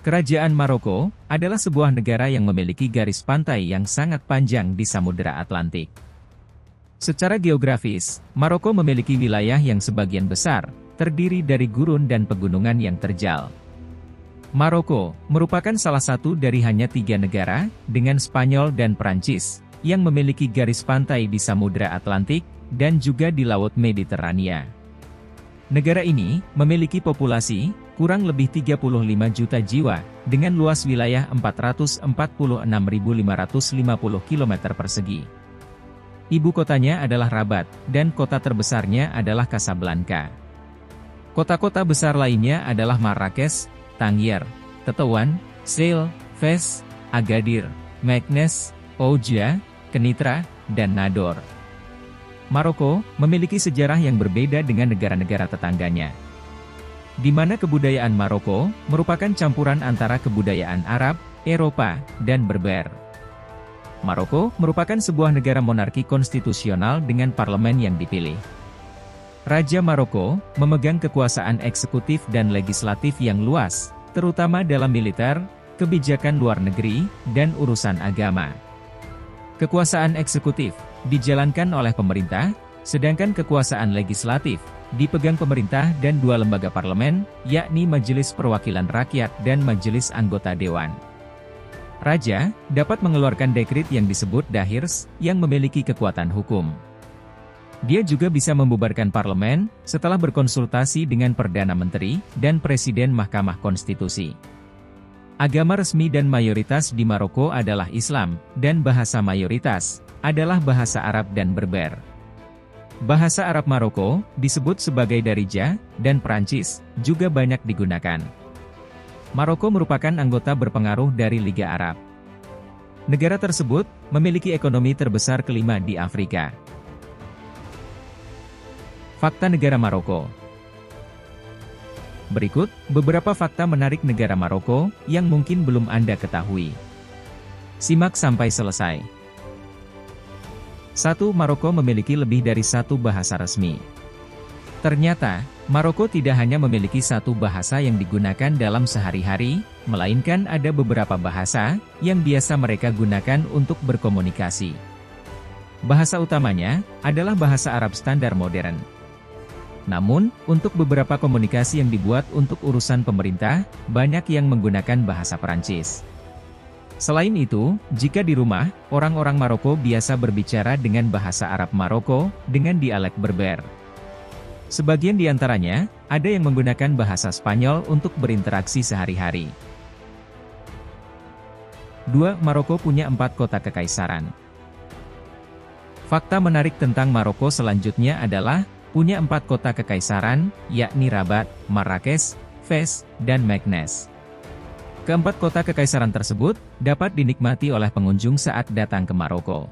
Kerajaan Maroko adalah sebuah negara yang memiliki garis pantai yang sangat panjang di Samudera Atlantik. Secara geografis, Maroko memiliki wilayah yang sebagian besar terdiri dari gurun dan pegunungan yang terjal. Maroko merupakan salah satu dari hanya 3 negara, dengan Spanyol dan Prancis, yang memiliki garis pantai di Samudera Atlantik dan juga di Laut Mediterania. Negara ini memiliki populasi kurang lebih 35 juta jiwa, dengan luas wilayah 446.550 km persegi. Ibu kotanya adalah Rabat, dan kota terbesarnya adalah Casablanca. Kota-kota besar lainnya adalah Marrakesh, Tangier, Tetuan, Sail, Fez, Agadir, Meknes, Oujda, Kenitra, dan Nador. Maroko memiliki sejarah yang berbeda dengan negara-negara tetangganya, di mana kebudayaan Maroko merupakan campuran antara kebudayaan Arab, Eropa, dan Berber. Maroko merupakan sebuah negara monarki konstitusional dengan parlemen yang dipilih. Raja Maroko memegang kekuasaan eksekutif dan legislatif yang luas, terutama dalam militer, kebijakan luar negeri, dan urusan agama. Kekuasaan eksekutif dijalankan oleh pemerintah, sedangkan kekuasaan legislatif dipegang pemerintah dan 2 lembaga parlemen, yakni Majelis Perwakilan Rakyat dan Majelis Anggota Dewan. Raja dapat mengeluarkan dekrit yang disebut dahirs, yang memiliki kekuatan hukum. Dia juga bisa membubarkan parlemen, setelah berkonsultasi dengan Perdana Menteri dan Presiden Mahkamah Konstitusi. Agama resmi dan mayoritas di Maroko adalah Islam, dan bahasa mayoritas adalah bahasa Arab dan Berber. Bahasa Arab Maroko disebut sebagai Darija, dan Prancis juga banyak digunakan. Maroko merupakan anggota berpengaruh dari Liga Arab. Negara tersebut memiliki ekonomi terbesar kelima di Afrika. Fakta negara Maroko. Berikut beberapa fakta menarik negara Maroko yang mungkin belum Anda ketahui. Simak sampai selesai. 1. Maroko memiliki lebih dari 1 bahasa resmi. Ternyata, Maroko tidak hanya memiliki 1 bahasa yang digunakan dalam sehari-hari, melainkan ada beberapa bahasa yang biasa mereka gunakan untuk berkomunikasi. Bahasa utamanya adalah bahasa Arab standar modern. Namun, untuk beberapa komunikasi yang dibuat untuk urusan pemerintah, banyak yang menggunakan bahasa Perancis. Selain itu, jika di rumah, orang-orang Maroko biasa berbicara dengan bahasa Arab Maroko, dengan dialek Berber. Sebagian di antaranya, ada yang menggunakan bahasa Spanyol untuk berinteraksi sehari-hari. 2. Maroko punya 4 kota kekaisaran. Fakta menarik tentang Maroko selanjutnya adalah, punya 4 kota kekaisaran, yakni Rabat, Marrakesh, Fez, dan Meknes. Keempat kota kekaisaran tersebut dapat dinikmati oleh pengunjung saat datang ke Maroko.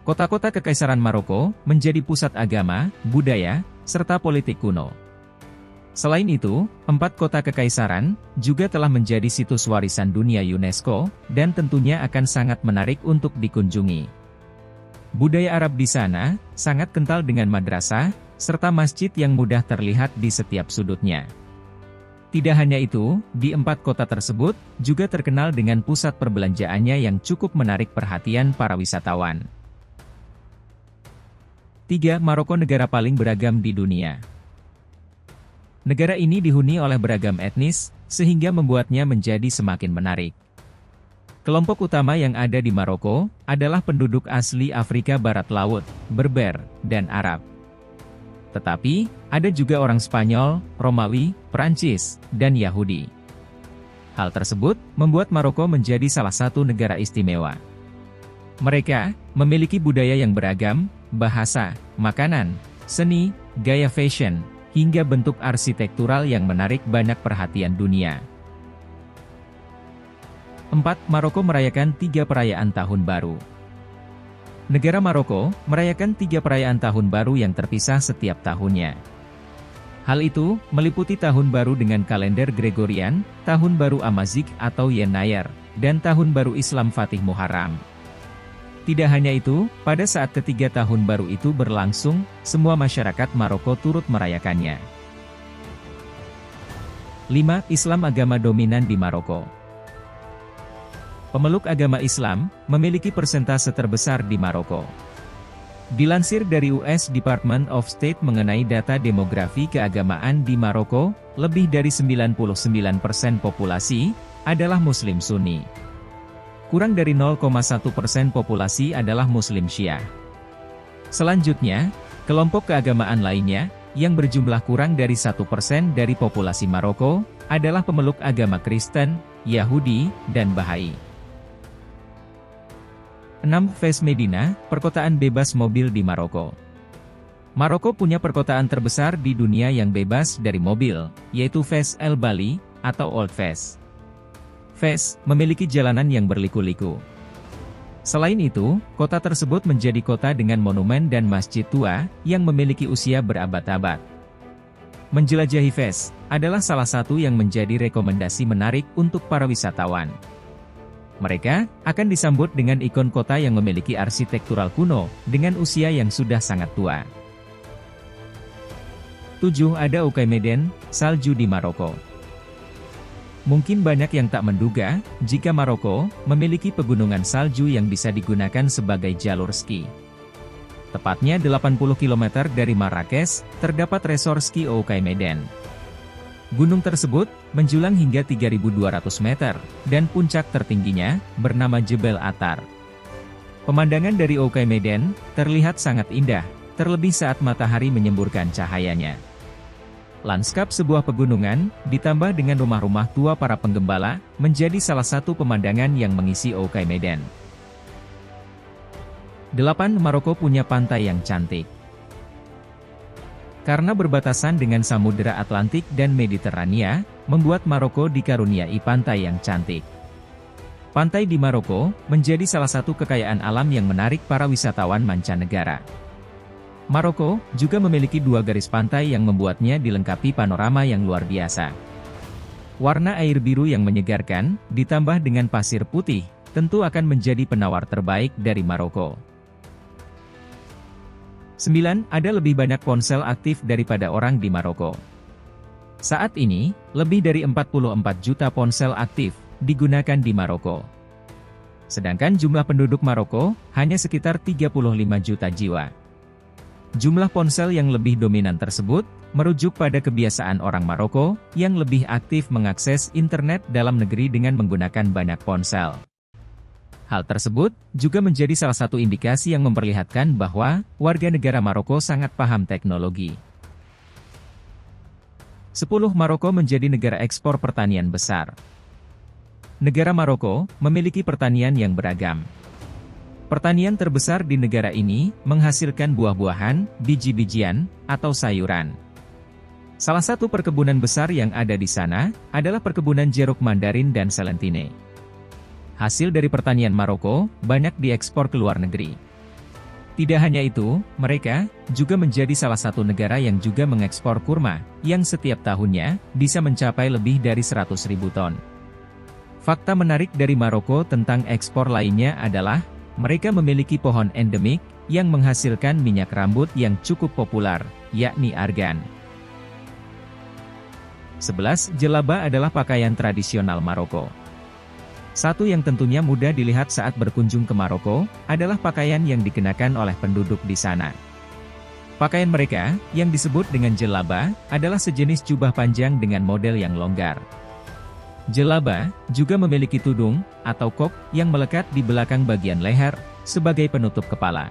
Kota-kota kekaisaran Maroko menjadi pusat agama, budaya, serta politik kuno. Selain itu, 4 kota kekaisaran juga telah menjadi situs warisan dunia UNESCO, dan tentunya akan sangat menarik untuk dikunjungi. Budaya Arab di sana sangat kental dengan madrasah, serta masjid yang mudah terlihat di setiap sudutnya. Tidak hanya itu, di 4 kota tersebut juga terkenal dengan pusat perbelanjaannya yang cukup menarik perhatian para wisatawan. 3. Maroko negara paling beragam di dunia. Negara ini dihuni oleh beragam etnis, sehingga membuatnya menjadi semakin menarik. Kelompok utama yang ada di Maroko adalah penduduk asli Afrika Barat Laut, Berber, dan Arab. Tetapi, ada juga orang Spanyol, Romawi, Prancis, dan Yahudi. Hal tersebut membuat Maroko menjadi salah satu negara istimewa. Mereka memiliki budaya yang beragam, bahasa, makanan, seni, gaya fashion, hingga bentuk arsitektural yang menarik banyak perhatian dunia. 4. Maroko merayakan 3 perayaan Tahun Baru. Negara Maroko merayakan 3 perayaan Tahun Baru yang terpisah setiap tahunnya. Hal itu meliputi Tahun Baru dengan kalender Gregorian, Tahun Baru Amazigh atau Yennayer, dan Tahun Baru Islam Fatih Muharram. Tidak hanya itu, pada saat ketiga Tahun Baru itu berlangsung, semua masyarakat Maroko turut merayakannya. 5. Islam agama dominan di Maroko. Pemeluk agama Islam memiliki persentase terbesar di Maroko. Dilansir dari US Department of State mengenai data demografi keagamaan di Maroko, lebih dari 99% populasi adalah Muslim Sunni. Kurang dari 0,1% populasi adalah Muslim Syiah. Selanjutnya, kelompok keagamaan lainnya, yang berjumlah kurang dari 1% dari populasi Maroko, adalah pemeluk agama Kristen, Yahudi, dan Bahai. 6. Fez Medina, perkotaan bebas mobil di Maroko. Maroko punya perkotaan terbesar di dunia yang bebas dari mobil, yaitu Fez El Bali, atau Old Fez. Fez memiliki jalanan yang berliku-liku. Selain itu, kota tersebut menjadi kota dengan monumen dan masjid tua, yang memiliki usia berabad-abad. Menjelajahi Fez adalah salah satu yang menjadi rekomendasi menarik untuk para wisatawan. Mereka akan disambut dengan ikon kota yang memiliki arsitektural kuno, dengan usia yang sudah sangat tua. 7. Ada Oukaimeden, salju di Maroko. Mungkin banyak yang tak menduga, jika Maroko memiliki pegunungan salju yang bisa digunakan sebagai jalur ski. Tepatnya 80 km dari Marrakesh, terdapat resor ski Oukaimeden. Gunung tersebut menjulang hingga 3.200 meter, dan puncak tertingginya bernama Jebel Atar. Pemandangan dari Oukaimeden terlihat sangat indah, terlebih saat matahari menyemburkan cahayanya. Lanskap sebuah pegunungan, ditambah dengan rumah-rumah tua para penggembala, menjadi salah satu pemandangan yang mengisi Oukaimeden. 8. Maroko punya pantai yang cantik. Karena berbatasan dengan Samudera Atlantik dan Mediterania, membuat Maroko dikaruniai pantai yang cantik. Pantai di Maroko menjadi salah satu kekayaan alam yang menarik para wisatawan mancanegara. Maroko juga memiliki 2 garis pantai yang membuatnya dilengkapi panorama yang luar biasa. Warna air biru yang menyegarkan, ditambah dengan pasir putih, tentu akan menjadi penawar terbaik dari Maroko. 9. Ada lebih banyak ponsel aktif daripada orang di Maroko. Saat ini, lebih dari 44 juta ponsel aktif digunakan di Maroko. Sedangkan jumlah penduduk Maroko hanya sekitar 35 juta jiwa. Jumlah ponsel yang lebih dominan tersebut merujuk pada kebiasaan orang Maroko yang lebih aktif mengakses internet dalam negeri dengan menggunakan banyak ponsel. Hal tersebut juga menjadi salah satu indikasi yang memperlihatkan bahwa warga negara Maroko sangat paham teknologi. 10. Maroko menjadi negara ekspor pertanian besar. Negara Maroko memiliki pertanian yang beragam. Pertanian terbesar di negara ini menghasilkan buah-buahan, biji-bijian, atau sayuran. Salah satu perkebunan besar yang ada di sana adalah perkebunan jeruk mandarin dan selentine. Hasil dari pertanian Maroko banyak diekspor ke luar negeri. Tidak hanya itu, mereka juga menjadi salah satu negara yang juga mengekspor kurma, yang setiap tahunnya bisa mencapai lebih dari 100.000 ton. Fakta menarik dari Maroko tentang ekspor lainnya adalah mereka memiliki pohon endemik yang menghasilkan minyak rambut yang cukup populer, yakni argan. 11. Jelaba adalah pakaian tradisional Maroko. Satu yang tentunya mudah dilihat saat berkunjung ke Maroko adalah pakaian yang dikenakan oleh penduduk di sana. Pakaian mereka, yang disebut dengan jelaba, adalah sejenis jubah panjang dengan model yang longgar. Jelaba juga memiliki tudung, atau kop, yang melekat di belakang bagian leher, sebagai penutup kepala.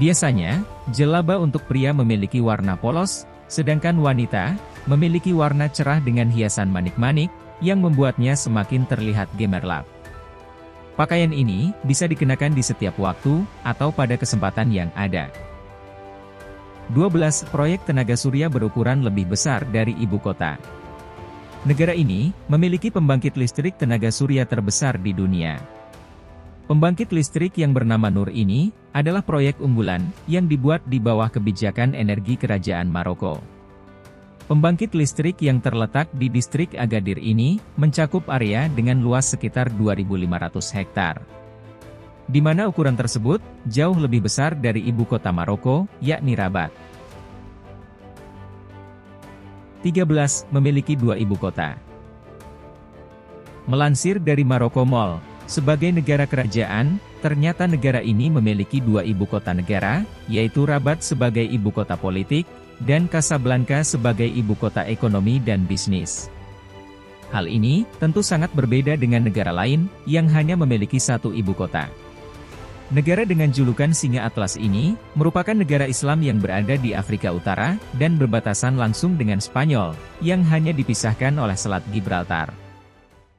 Biasanya, jelaba untuk pria memiliki warna polos, sedangkan wanita memiliki warna cerah dengan hiasan manik-manik, yang membuatnya semakin terlihat gemerlap. Pakaian ini bisa dikenakan di setiap waktu, atau pada kesempatan yang ada. 12. Proyek tenaga surya berukuran lebih besar dari ibu kota. Negara ini memiliki pembangkit listrik tenaga surya terbesar di dunia. Pembangkit listrik yang bernama Nur ini adalah proyek unggulan yang dibuat di bawah kebijakan energi kerajaan Maroko. Pembangkit listrik yang terletak di distrik Agadir ini mencakup area dengan luas sekitar 2.500 hektar. Di mana ukuran tersebut jauh lebih besar dari ibu kota Maroko, yakni Rabat. 13. Memiliki 2 ibu kota. Melansir dari Maroko Mall, sebagai negara kerajaan, ternyata negara ini memiliki 2 ibu kota negara, yaitu Rabat sebagai ibu kota politik, dan Casablanca sebagai ibu kota ekonomi dan bisnis. Hal ini tentu sangat berbeda dengan negara lain, yang hanya memiliki 1 ibu kota. Negara dengan julukan Singa Atlas ini, merupakan negara Islam yang berada di Afrika Utara, dan berbatasan langsung dengan Spanyol, yang hanya dipisahkan oleh Selat Gibraltar.